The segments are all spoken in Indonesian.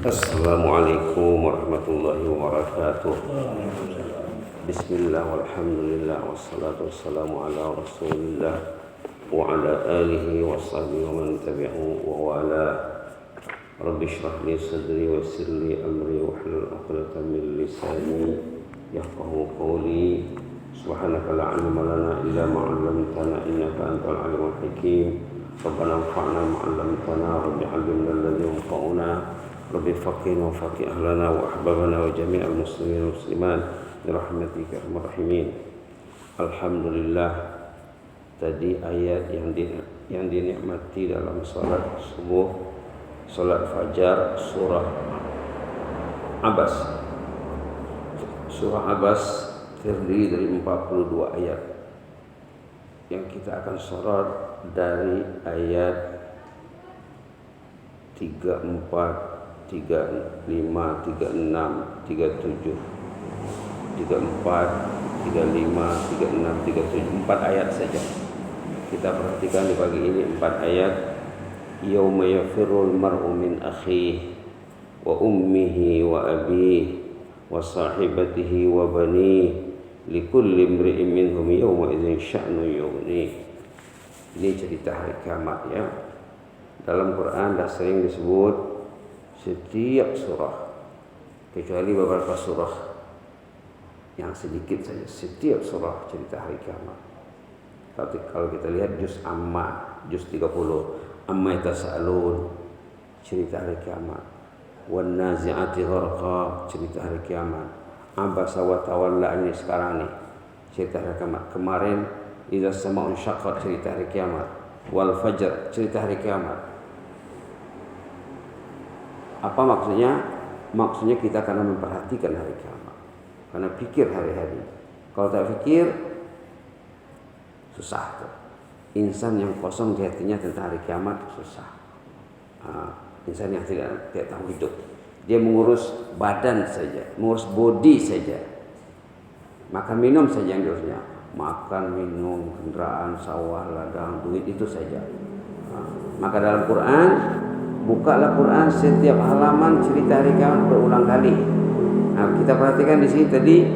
Assalamualaikum warahmatullahi wabarakatuh. Bismillah walhamdulillah wassalatu wassalamu ala rasulillah wa ala alihi wa sahbihi wa man tabi'ahu wa wala. Rabbi shrah li sadri wa yassir li amri wa hlul 'uqdatam min lisani yafqahu qawli. Subhanaka la 'ilma lana illa ma 'allamtana innaka antal 'alimul hakim. Rabbana anfa'na ma 'allamtana rabbi 'allimna alladhi yanfa'una. Rabbi faqihna wa faqih ahlana wa ahbabana wa jami'al muslimin wa muslimat birahmatika ya arhamar rahimin. Alhamdulillah, tadi ayat yang dinikmati dalam salat subuh, salat fajar, surah Abas. Surah Abas terdiri dari 42 ayat. Yang kita akan sorot dari ayat 34, 35, 36, 37, 34, 35, 36, 37, 4 ayat saja. Kita perhatikan di pagi ini 4 ayat. Yauma yafirrul mar'u min akhihi wa ummihi wa abihi wa sahibatihi wa banihi likulli imri'in minhum yawma idzin sya'nun yughni. Ini cerita hari kiamat ya. Dalam Quran dah sering disebut setiap surah, kecuali beberapa surah yang sedikit saja, setiap surah cerita hari kiamat. Tapi kalau kita lihat juz Amma, juz 30, Amma yatasaalun, cerita hari kiamat. Wan nazi'ati gharqa, cerita hari kiamat. Abasa wa tawalla, ini sekarang nih cerita hari kiamat. Kemarin idza sama'un syaqqat, cerita hari kiamat. Wal fajr, cerita hari kiamat. Apa maksudnya? Maksudnya kita karena memperhatikan hari kiamat, karena pikir hari-hari. Kalau tak pikir, susah tuh. Insan yang kosong di hatinya tentang hari kiamat susah. Insan yang tidak tahu hidup, dia mengurus badan saja, mengurus body saja, makan minum saja yang diurusnya. Makan, minum, kendaraan, sawah, ladang, duit, itu saja. Maka dalam Quran, bukalah Quran, setiap halaman cerita hari kiamat berulang kali. Nah, kita perhatikan di sini tadi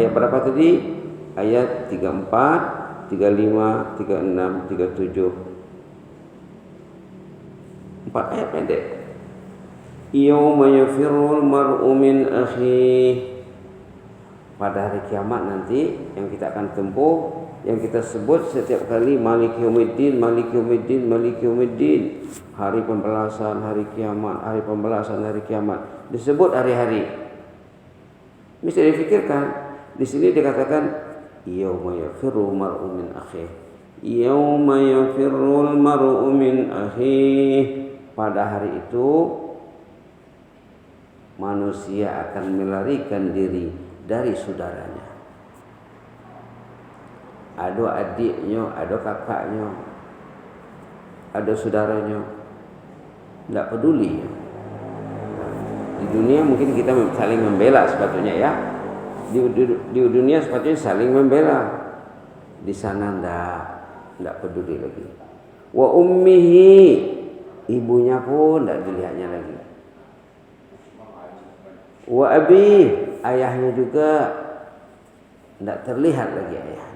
ayat berapa tadi? Ayat 34, 35, 36, 37. 4 ayat pendek. Yauma yafirrul mar'u min akhihi. Pada hari kiamat nanti yang kita akan tempuh, yang kita sebut setiap kali Maliki Yaumiddin, Maliki Yaumiddin, Maliki Yaumiddin. Hari pembalasan, hari kiamat, hari pembalasan, hari kiamat. Disebut hari-hari. Mesti difikirkan. Di sini dikatakan yauma yafirrul mar'u min akhihi. Yauma yafirrul mar'u min akhihi. Pada hari itu manusia akan melarikan diri dari saudaranya. Ada adiknya, ada kakaknya, ada saudaranya, tidak peduli. Di dunia mungkin kita saling membela sepatutnya ya. Di dunia sepatutnya saling membela. Di sana tidak peduli lagi. Wa ummihi, ibunya pun tidak dilihatnya lagi. Wa abi, ayahnya juga tidak terlihat lagi ayahnya.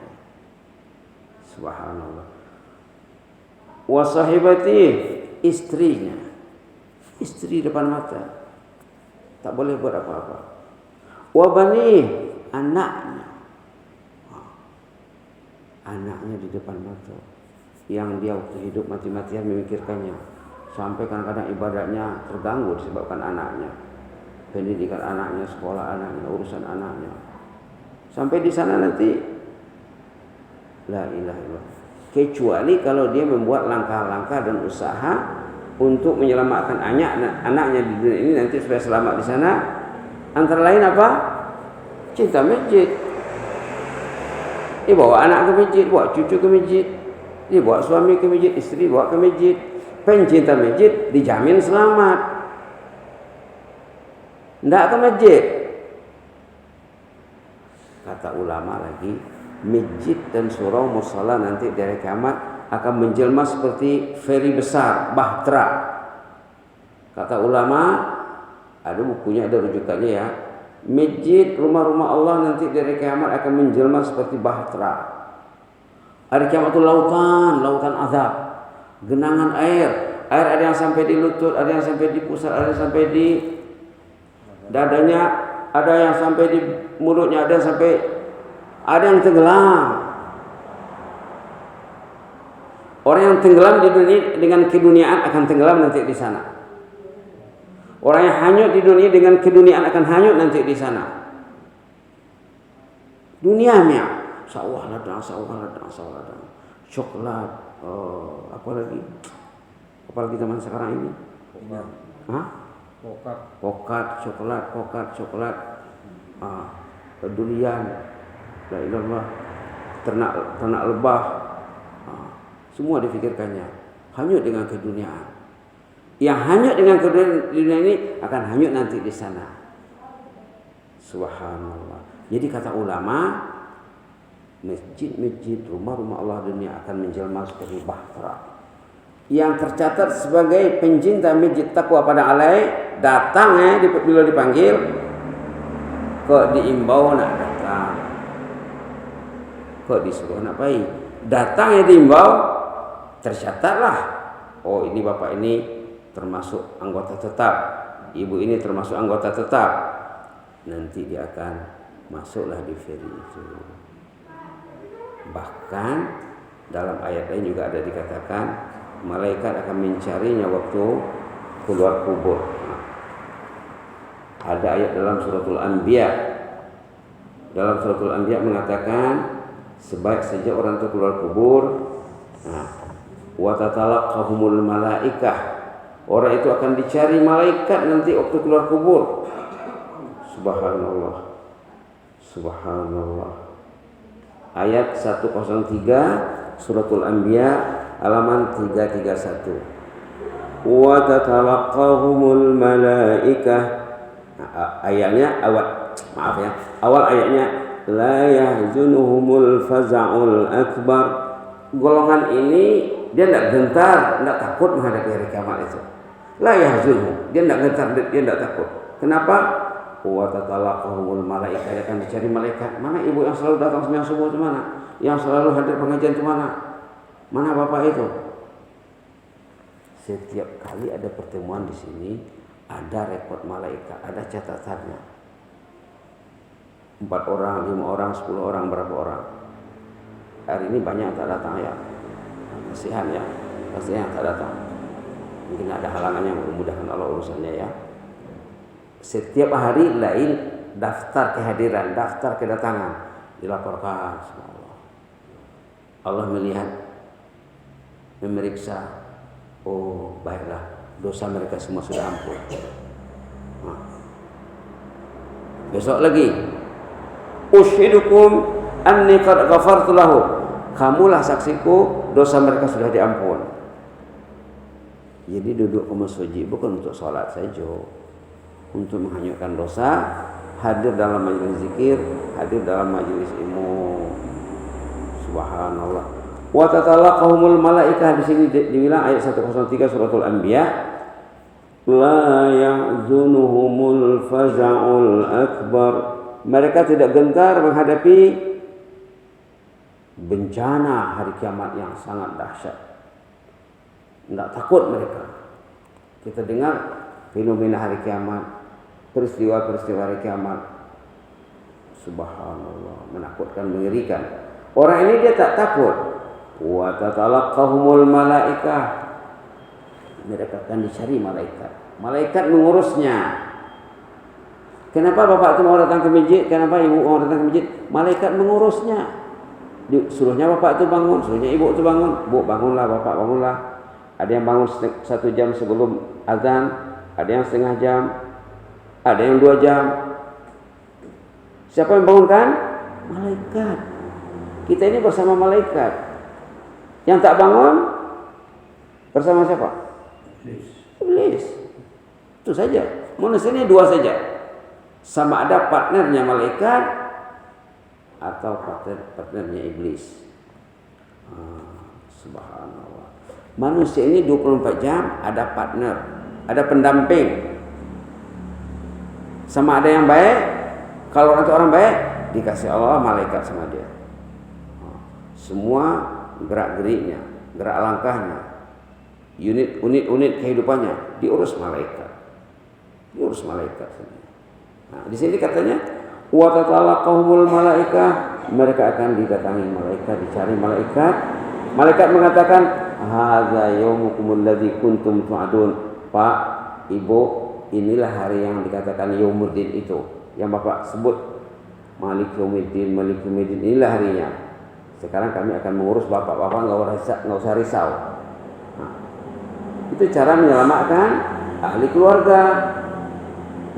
Subhanallah. Wa sahibati, istrinya, istri depan mata, tak boleh buat apa-apa. Wa bani, anaknya, anaknya di depan mata, yang dia waktu hidup mati-matian memikirkannya, sampai kadang-kadang ibadahnya terganggu disebabkan anaknya, pendidikan anaknya, sekolah anaknya, urusan anaknya. Sampai di sana nanti la ilaha illallah. Kecuali kalau dia membuat langkah-langkah dan usaha untuk menyelamatkan anaknya di dunia ini nanti supaya selamat di sana. Antara lain apa? Cinta masjid. Dia bawa anak ke masjid, bawa cucu ke masjid, dia bawa suami ke masjid, istri bawa ke masjid. Pencinta masjid dijamin selamat. Tidak ke masjid. Kata ulama lagi, masjid dan surau mushola nanti dari kiamat akan menjelma seperti feri besar, bahtera. Kata ulama, ada bukunya, ada rujukannya ya. Masjid, rumah-rumah Allah nanti dari kiamat akan menjelma seperti bahtera. Hari kiamat itu lautan, lautan azab, genangan air ada yang sampai di lutut, ada yang sampai di pusat, ada yang sampai di dadanya, ada yang sampai di mulutnya, ada yang tenggelam. Orang yang tenggelam di dunia dengan keduniaan akan tenggelam nanti di sana. Orang yang hanyut di dunia dengan keduniaan akan hanyut nanti di sana. Dunianya sawah ladang. Coklat, apalagi zaman sekarang ini? Pokat, coklat. Durian, la ilallah, ternak lebah. Semua difikirkannya hanyut dengan keduniaan. Yang hanyut dengan keduniaan ini akan hanyut nanti di sana. Subhanallah. Jadi kata ulama, masjid-masjid, rumah-rumah Allah dunia akan menjelma seperti bahtera. Yang tercatat sebagai pencinta masjid takwa pada alai datang bila dipanggil kok diimbau nak datang, kok disuruh nak baik datang diimbau, tercatatlah. Oh, ini bapak ini termasuk anggota tetap, ibu ini termasuk anggota tetap. Nanti dia akan masuklah di feri itu. Bahkan dalam ayat lain juga ada dikatakan malaikat akan mencarinya waktu keluar kubur. Ada ayat dalam suratul Anbiya. Dalam suratul Anbiya mengatakan sebaik saja orang itu keluar kubur, wa tatalaqahumul malaikah. Orang itu akan dicari malaikat nanti waktu keluar kubur. Subhanallah. Ayat 103 suratul Anbiya halaman 331. Wa tatalaqahumul malaikah. Ayatnya awal ayatnya la yahzunuhumul faza'ul akbar. Golongan ini dia tidak gentar, tidak takut menghadapi hari kiamat itu. La yahzunuhum, dia tidak gentar, dia tidak takut. Kenapa? Wa tatalaqahumul malaikah, dia akan dicari malaikat. Mana ibu yang selalu datang sembahyang subuh itu mana? Yang selalu hadir pengajian itu mana? Mana bapak itu? Setiap kali ada pertemuan di sini ada rekod malaikat, ada catatannya. 4 orang, 5 orang, 10 orang, berapa orang. Hari ini banyak yang tak datang ya. Kasihan ya, kasihan yang tak datang. Mungkin ada halangan yang memudahkan Allah urusannya ya. Setiap hari lain daftar kehadiran, daftar kedatangan dilaporkan sama Allah. Allah melihat, memeriksa. Oh baiklah, dosa mereka semua sudah ampun. Besok lagi, ushidukum anni qad ghafartu lahu. Kamulah saksiku, dosa mereka sudah diampun. Jadi duduk ke masjid bukan untuk sholat saja, untuk menghanyutkan dosa, hadir dalam majelis zikir, hadir dalam majelis ilmu. Subhanallah. Wa tatalaqahumul malaikah, di sini dibilang ayat 103 suratul Anbiya, la yahzunuhumul faza'ul akbar. Mereka tidak gentar menghadapi bencana hari kiamat yang sangat dahsyat. Tidak takut mereka. Kita dengar fenomena hari kiamat, peristiwa-peristiwa hari kiamat. Subhanallah, menakutkan, mengerikan. Orang ini dia tak takut. Wa tatalaqahumul malaikah. Mereka akan dicari malaikat. Malaikat mengurusnya. Kenapa bapak itu mau datang ke masjid? Kenapa ibu mau datang ke masjid? Malaikat mengurusnya. Suruhnya bapak itu bangun, suruhnya ibu itu bangun. Bu, bangunlah, bapak bangunlah. Ada yang bangun 1 jam sebelum azan, ada yang setengah jam, ada yang 2 jam. Siapa yang bangunkan? Malaikat. Kita ini bersama malaikat. Yang tak bangun bersama siapa? Iblis. Itu saja. Manusia ini 2 saja. Sama ada partnernya malaikat atau partnernya iblis. Subhanallah. Manusia ini 24 jam ada partner, ada pendamping. Sama ada yang baik, kalau orang baik dikasih Allah malaikat sama dia. Semua gerak-geriknya, gerak langkahnya, unit kehidupannya diurus malaikat. Diurus malaikat. Nah, di sini katanya wa tatalaqahumul malaikah, mereka akan didatangi malaikat, dicari malaikat. Malaikat mengatakan, hadza yaumukumul ladzi kuntum tu'adun. Pak, Ibu, inilah hari yang dikatakan yaumuddin itu, yang Bapak sebut Malik Yaumiddin, inilah harinya. Sekarang kami akan mengurus Bapak nggak usah risau. Nah, itu cara menyelamatkan ahli keluarga.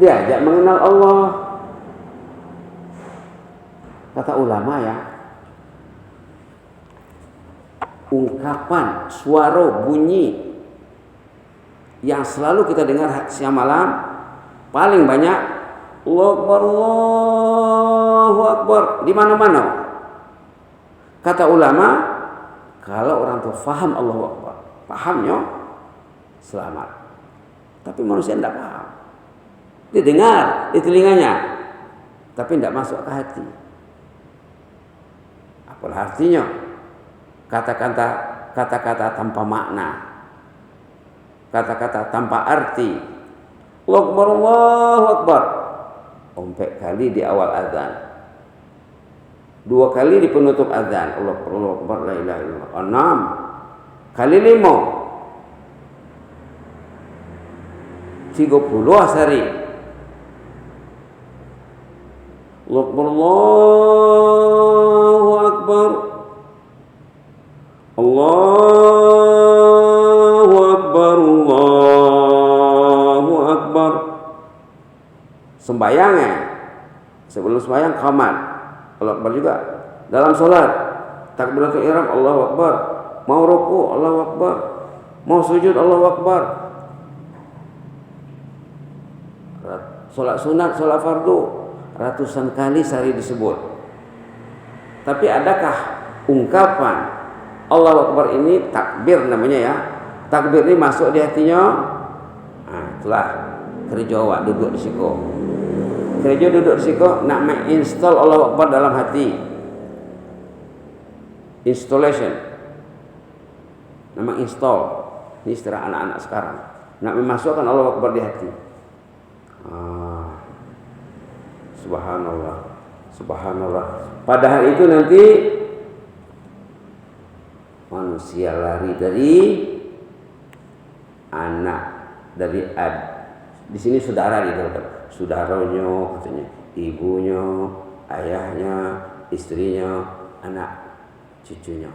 Diajak mengenal Allah. Kata ulama ya, ungkapan, suara, bunyi yang selalu kita dengar siang malam paling banyak Allahu Akbar, Allahu Akbar di mana-mana. Kata ulama, kalau orang tua faham Allahu Akbar, pahamnya selamat. Tapi manusia tidak paham. Dia dengar di telinganya, tapi tidak masuk ke hati. Apalah artinya? Kata-kata tanpa makna, kata-kata tanpa arti. Allahu Akbar, Allahu Akbar. 4 kali di awal azan, 2 kali di penutup azan. Allahu Akbar, la ilaha illallah. 6 kali 5, 30 sehari. Allahu Akbar, Allahu Akbar, Allahu Akbar, Allahu Akbar. Sembayangnya sebelum sembayang qamat Allahu Akbar juga. Dalam sholat takbiratul ihram Allahu Akbar, mau ruku Allahu Akbar, mau sujud Allahu Akbar. Sholat sunat, sholat fardu ratusan kali sehari disebut. Tapi adakah ungkapan Allahu Akbar ini takbir namanya ya? Takbir ini masuk di hatinya. Nah, itulah kerja awak duduk di situ. Kerja duduk di situ nak menginstall Allahu Akbar dalam hati. Installation. Nama install. Ini istilah anak-anak sekarang. Nak memasukkan Allahu Akbar di hati. Subhanallah. Subhanallah. Padahal itu nanti manusia lari dari anak, dari di sini saudara gitu kan. Saudaranya katanya, ibunya, ayahnya, istrinya, anak, cucunya.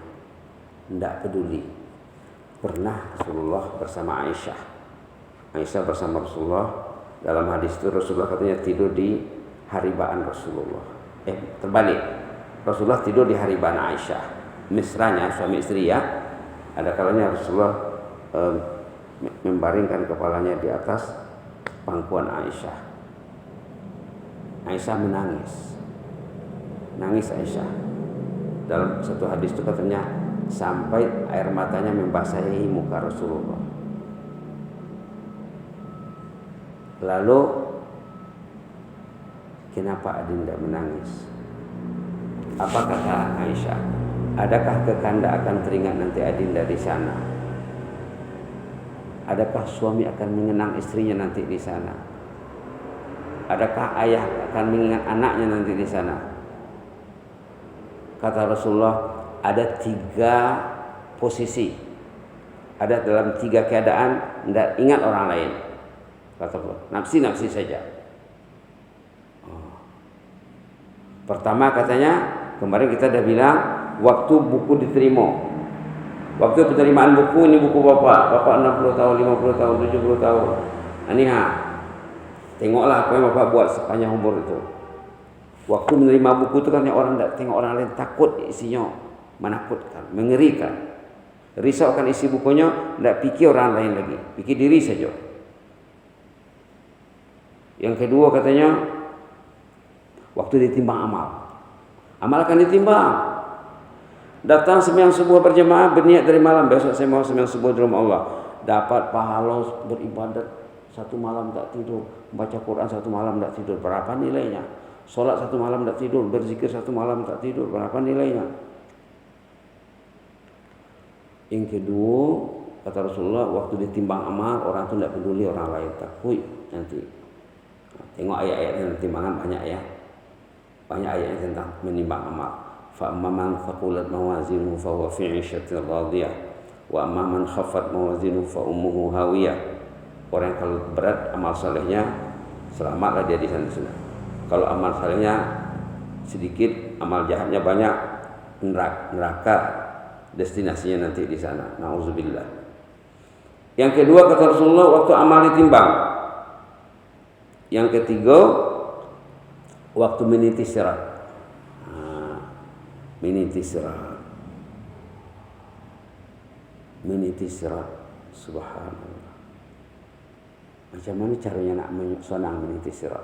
Tidak peduli. Pernah Rasulullah bersama Aisyah. Aisyah bersama Rasulullah. Dalam hadis itu Rasulullah katanya tidur di haribaan Rasulullah. Terbalik. Rasulullah tidur di haribaan Aisyah. Mesranya suami istri ya. Ada kalanya Rasulullah membaringkan kepalanya di atas pangkuan Aisyah. Aisyah menangis. Nangis Aisyah. Dalam satu hadis itu katanya sampai air matanya membasahi muka Rasulullah. Lalu kenapa Adinda menangis? Apa kata Aisyah? Adakah kekanda akan teringat nanti Adinda di sana? Adakah suami akan mengenang istrinya nanti di sana? Adakah ayah akan mengingat anaknya nanti di sana? Kata Rasulullah, ada 3 posisi. Ada dalam 3 keadaan tidak ingat orang lain. Kata Allah, nafsi saja. Pertama katanya, kemarin kita sudah bilang, waktu buku diterima. Waktu penerimaan buku, ini buku Bapak 60 tahun, 50 tahun, 70 tahun. Aniha, tengoklah apa yang Bapak buat sepanjang umur itu. Waktu menerima buku itu kan orang tidak tengok orang lain, takut isinya menakutkan, mengerikan. Risaukan isi bukunya, tidak pikir orang lain lagi, pikir diri saja. Yang kedua katanya, waktu ditimbang amal. Amal akan ditimbang. Datang sembahyang subuh berjemaah, berniat dari malam, besok saya mau sembahyang subuh di rumah Allah. Dapat pahala beribadat satu malam tak tidur, baca Quran satu malam tak tidur, berapa nilainya? Sholat satu malam tak tidur, berzikir satu malam tak tidur, berapa nilainya? Yang kedua, kata Rasulullah, waktu ditimbang amal, orang itu tidak peduli orang lain, takut nanti. Tengok ayat-ayat timbangan banyak ya. Banyak ayat tentang menimbang amal. Fa amma man thaqulat mawazinuhu fa huwa fi 'ishatin radiyah wa amma man khaffat mawazinuhu fa ummuhu hawiyah. Orang yang kalau berat amal salehnya, selamatlah dia di sana. Kalau amal salehnya sedikit, amal jahatnya banyak, neraka destinasinya nanti di sana. Nauzubillah. Yang kedua kata Rasulullah, waktu amal ditimbang. Yang ketiga, waktu meniti sirat. Meniti sirat. Subhanallah. Macam mana caranya nak senang meniti sirat?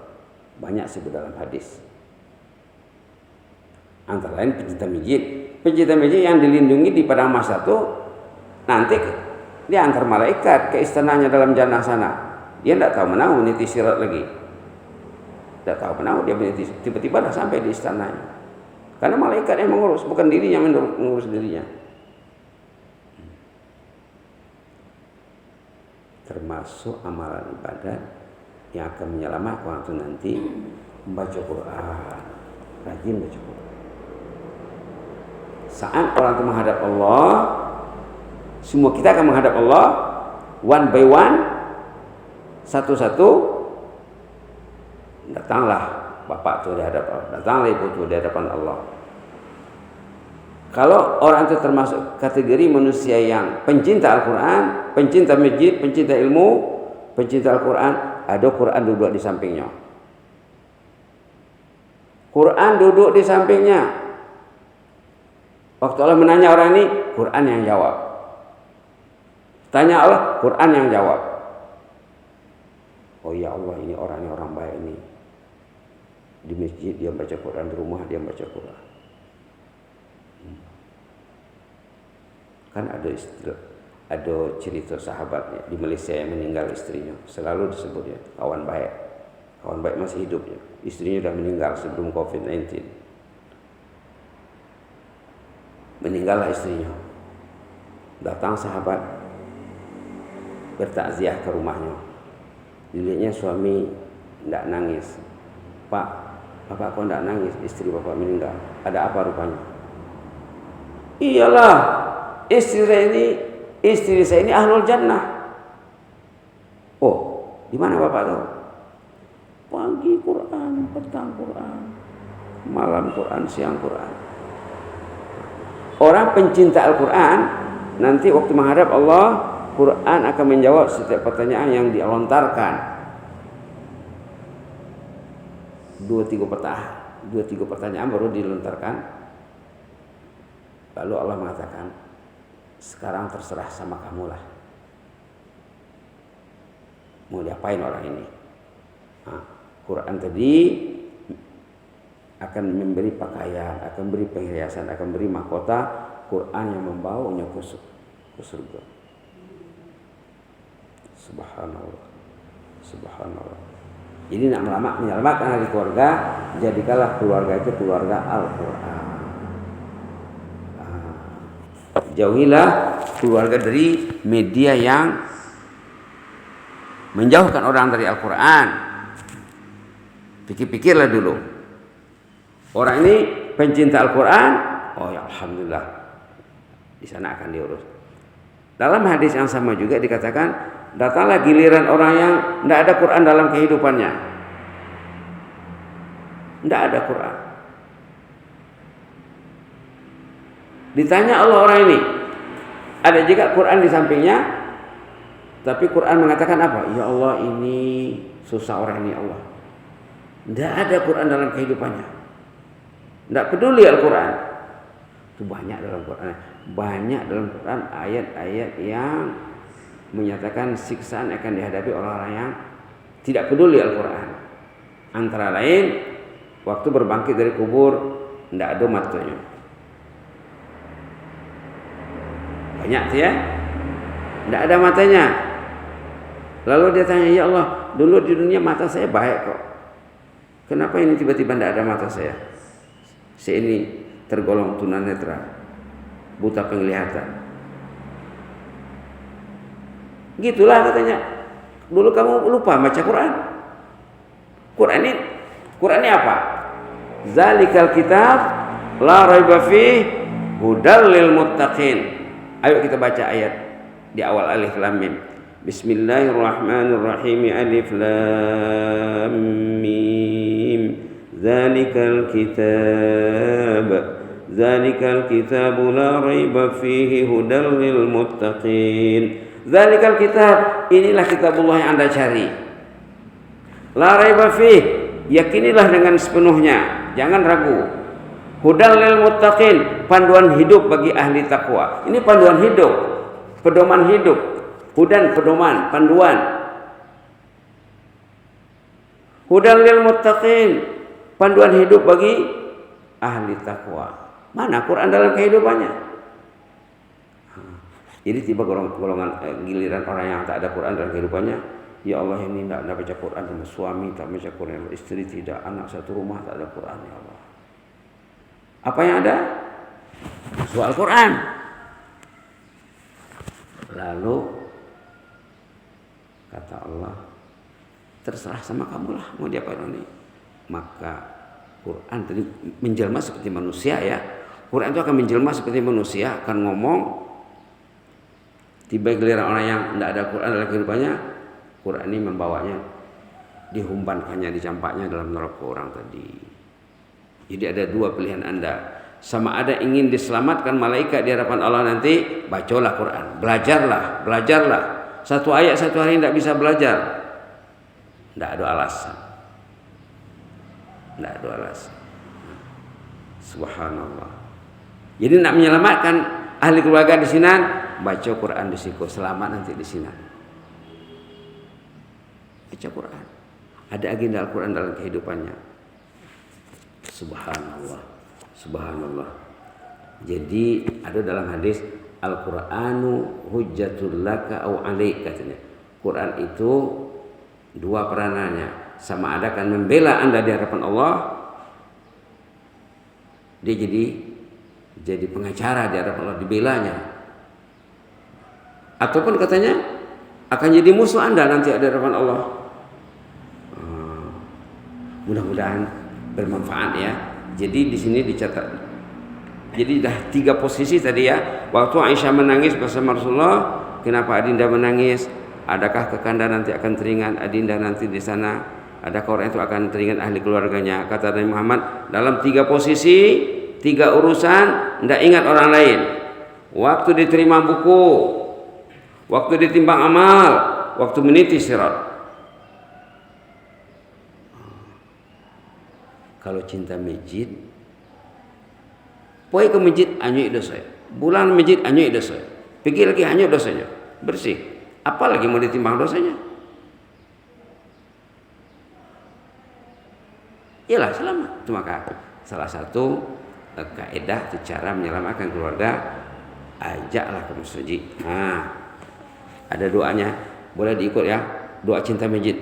Banyak sebut dalam hadis. Antara lain pencinta masjid. Pencinta masjid yang dilindungi di padang mahsyar itu nanti dia antar malaikat ke istananya dalam jannah sana. Dia tidak tahu menahu meniti sirat lagi. Tidak tahu menahu dia meniti. Tiba-tiba dah sampai di istananya. Karena malaikat yang mengurus, bukan dirinya mengurus dirinya. Termasuk amalan ibadat yang akan menyelamatkan orang itu nanti membaca Quran, rajin baca Quran. Saat orang itu menghadap Allah, semua kita akan menghadap Allah one by one, satu-satu. Datanglah bapak itu di hadapan Allah, datanglah ibu itu di hadapan Allah. Kalau orang itu termasuk kategori manusia yang pencinta Al-Quran, pencinta masjid, pencinta ilmu, pencinta Al-Quran, ada Quran duduk di sampingnya. Quran duduk di sampingnya. Waktu Allah menanya orang ini, Quran yang jawab. Tanya Allah, Quran yang jawab. Oh ya Allah, ini orangnya orang baik ini. Di masjid dia baca Quran, di rumah dia baca Quran. Kan ada cerita sahabatnya di Malaysia yang meninggal istrinya, selalu disebutnya kawan baik masih hidup ya, istrinya sudah meninggal sebelum COVID-19. Meninggallah istrinya, datang sahabat bertakziah ke rumahnya, dilihatnya suami tidak nangis. Pak, bapak kok tidak nangis, istri bapak meninggal, ada apa rupanya? Iyalah, istri saya ini ahlul jannah. Oh, di mana bapak tahu? Pagi Quran, petang Quran, malam Quran, siang Quran. Orang pencinta Al-Quran nanti waktu menghadap Allah, Quran akan menjawab setiap pertanyaan yang dilontarkan. 2-3 pertanyaan baru dilontarkan. Lalu Allah mengatakan, sekarang terserah sama kamulah. Mau diapain orang ini? Quran tadi akan memberi pakaian, akan beri perhiasan, akan beri mahkota. Quran yang membawanya ke surga. Subhanallah. Subhanallah. Jadi nak menyelamatkan hari keluarga, jadikanlah keluarga itu keluarga Al-Quran. Jauhilah keluarga dari media yang menjauhkan orang dari Al-Quran. Pikir-pikirlah dulu. Orang ini pencinta Al-Quran, oh ya Alhamdulillah, di sana akan diurus. Dalam hadis yang sama juga dikatakan, datanglah giliran orang yang tidak ada Quran dalam kehidupannya. Tidak ada Quran. Ditanya Allah orang ini, ada juga Quran di sampingnya, tapi Quran mengatakan apa? Ya Allah, ini susah orang ini Allah. Tidak ada Quran dalam kehidupannya. Tidak peduli Al-Quran. Itu banyak dalam Quran. Banyak dalam Quran ayat-ayat yang menyatakan siksaan akan dihadapi orang-orang yang tidak peduli Al-Quran. Antara lain, waktu berbangkit dari kubur, tidak ada matanya. Banyak ya, tidak ada matanya. Lalu dia tanya, ya Allah, dulu di dunia mata saya baik kok. Kenapa ini tiba-tiba tidak ada mata saya? Saya ini tergolong tunanetra, buta penglihatan. Gitulah katanya. Dulu kamu lupa baca Quran. Quran ini apa? Zalikal kitab la raiba fih hudal lil muttaqin. Ayo kita baca ayat di awal alif lam mim. Bismillahirrahmanirrahim. Alif lam mim. Zalikal kitab la raiba fihi hudal lil muttaqin. Zalikal kitab, inilah kitabullah yang Anda cari. La raiba fih, yakinilah dengan sepenuhnya, jangan ragu. Hudal lil muttaqin, panduan hidup bagi ahli takwa. Ini panduan hidup, pedoman hidup. Hudan pedoman, panduan. Hudal lil muttaqin, panduan hidup bagi ahli takwa. Mana Quran dalam kehidupannya? Jadi tiba golongan giliran orang yang tak ada Quran dalam kehidupannya, ya Allah ini tidak ada baca Quran sama suami, tak baca Quran, istri tidak, anak satu rumah tak ada Quran, ya Allah. Apa yang ada? Soal Quran. Lalu kata Allah, terserah sama kamu lah mau diapain ini. Maka Quran tadi menjelma seperti manusia ya. Quran itu akan menjelma seperti manusia, akan ngomong. Tiba giliran orang yang tidak ada Quran dalam kehidupannya, Quran ini membawanya, dihumbankannya, dicampaknya dalam neraka orang tadi. Jadi ada dua pilihan Anda. Sama ada ingin diselamatkan malaikat di hadapan Allah nanti, bacalah Quran, belajarlah. Satu ayat satu hari tidak bisa belajar, tidak ada alasan. Subhanallah. Jadi nak menyelamatkan ahli keluarga di sini, baca Quran di siku, selamat nanti di sini. Baca Quran. Ada agenda Al-Quran dalam kehidupannya. Subhanallah. Jadi ada dalam hadis Al-Qur'anu hujjatul laka au alaik katanya. Quran itu dua peranannya. Sama ada kan membela Anda di hadapan Allah. Dia jadi pengacara di hadapan Allah, dibelanya. Ataupun katanya akan jadi musuh Anda nanti di hadapan Allah. Mudah-mudahan bermanfaat ya. Jadi di sini dicatat. Jadi dah tiga posisi tadi ya. Waktu Aisyah menangis bersama Rasulullah, kenapa Adinda menangis? Adakah Kakanda nanti akan teringat Adinda nanti di sana? Adakah orang itu akan teringat ahli keluarganya? Kata Nabi Muhammad, dalam tiga posisi, tiga urusan, tidak ingat orang lain. Waktu diterima buku, waktu ditimbang amal, waktu meniti sirat. Kalau cinta masjid, pergi ke masjid hanyut dosa. Bulan masjid hanyut dosa. Pergi lagi hanyut dosanya. Bersih. Apalagi mau ditimbang dosanya? Iyalah selamat. Itu maka salah satu kaidah itu cara menyelamatkan keluarga, ajaklah ke masjid. Nah, ada doanya, boleh diikut ya. Doa cinta masjid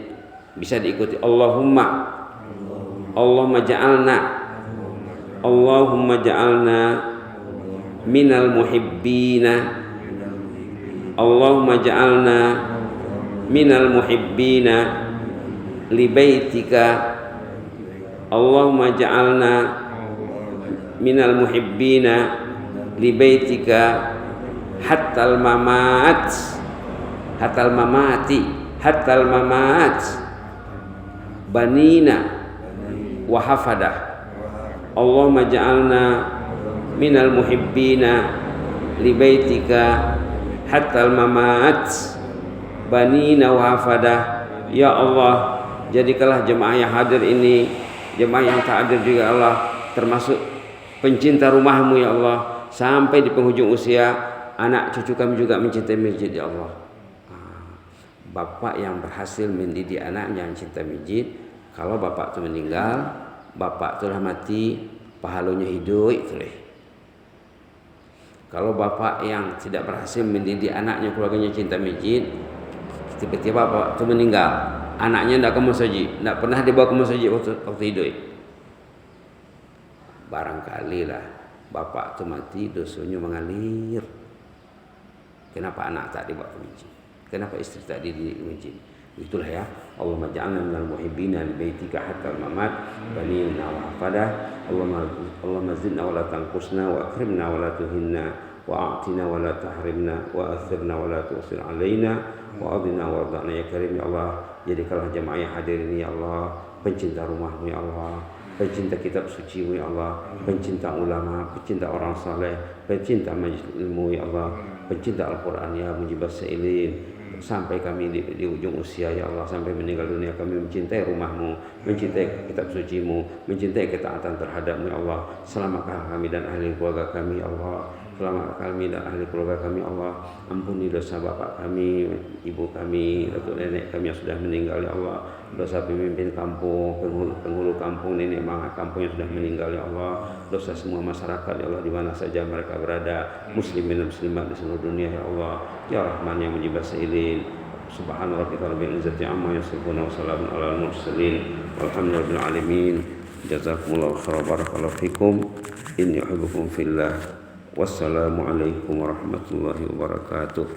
bisa diikuti. Allahumma ja'alna minal muhibbina. Allahumma ja'alna minal muhibbina li baitika. Allahumma ja'alna minal muhibbina li baitika hatal mamat banina wa hafadah. Allahumma ja'alna minal muhibbina li baitika hatal mamat banina wa hafadah. Ya Allah, jadikanlah jemaah yang hadir ini, jemaah yang tak hadir juga Allah, termasuk pencinta rumahmu ya Allah, sampai di penghujung usia anak cucu kami juga mencintai masjid ya Allah. Bapak yang berhasil mendidik anaknya yang cinta masjid, kalau bapak itu meninggal, bapak telah mati, pahalanya hidup itu deh. Kalau bapak yang tidak berhasil mendidik anaknya, keluarganya cinta masjid, tiba-tiba bapak itu meninggal, anaknya tidak ke masjid, tidak pernah dibawa ke masjid waktu hidup. Barangkali lah bapak itu mati dosanya mengalir. Kenapa anak tak dibawa ke masjid? Kenapa istri tak dididik ke masjid? Itulah ya, Allahumma ja'alna minal muhibbina li baitika hatta al-mamat banina wa hafadah. Allahumma zidna wa la tanqusna wa akrimna wa la tuhinna wa a'tina wa la tahrimna wa athirna wa la tu'sir alaina wa adina wa arda'na ya karim ya Allah. Jadikanlah jamaah yang hadir ini ya Allah pencinta rumahmu ya Allah, pencinta kitab suci-Mu ya Allah, pencinta ulama, pencinta orang saleh, pencinta majlis ilmu ya Allah, pencinta Al-Quran ya mujibas sa'ilin. Sampai kami di ujung usia ya Allah, sampai meninggal dunia kami mencintai rumahmu, mencintai kitab suci-Mu, mencintai ketaatan terhadap-Mu ya Allah. Selamatkan kami dan ahli keluarga kami ya Allah, selamatkan kami dan ahli keluarga kami ya Allah. Ampuni dosa bapak kami, ibu kami, datuk nenek kami yang sudah meninggal ya Allah, dosa pemimpin kampung, penghulu kampung, nenek mangak kampung yang sudah meninggal ya Allah, dosa semua masyarakat ya Allah di mana saja mereka berada, muslimin dan muslimat di seluruh dunia ya Allah. Ya Rahman yang mujibas sa'ilin. Subhana rabbika rabbil izzati amma yasifun wa salamun alal mursalin walhamdulillahi rabbil alamin. Jazakumullahu khairan, barakallahu fikum. Inni uhibbukum fillah. Wassalamu alaikum warahmatullahi wabarakatuh.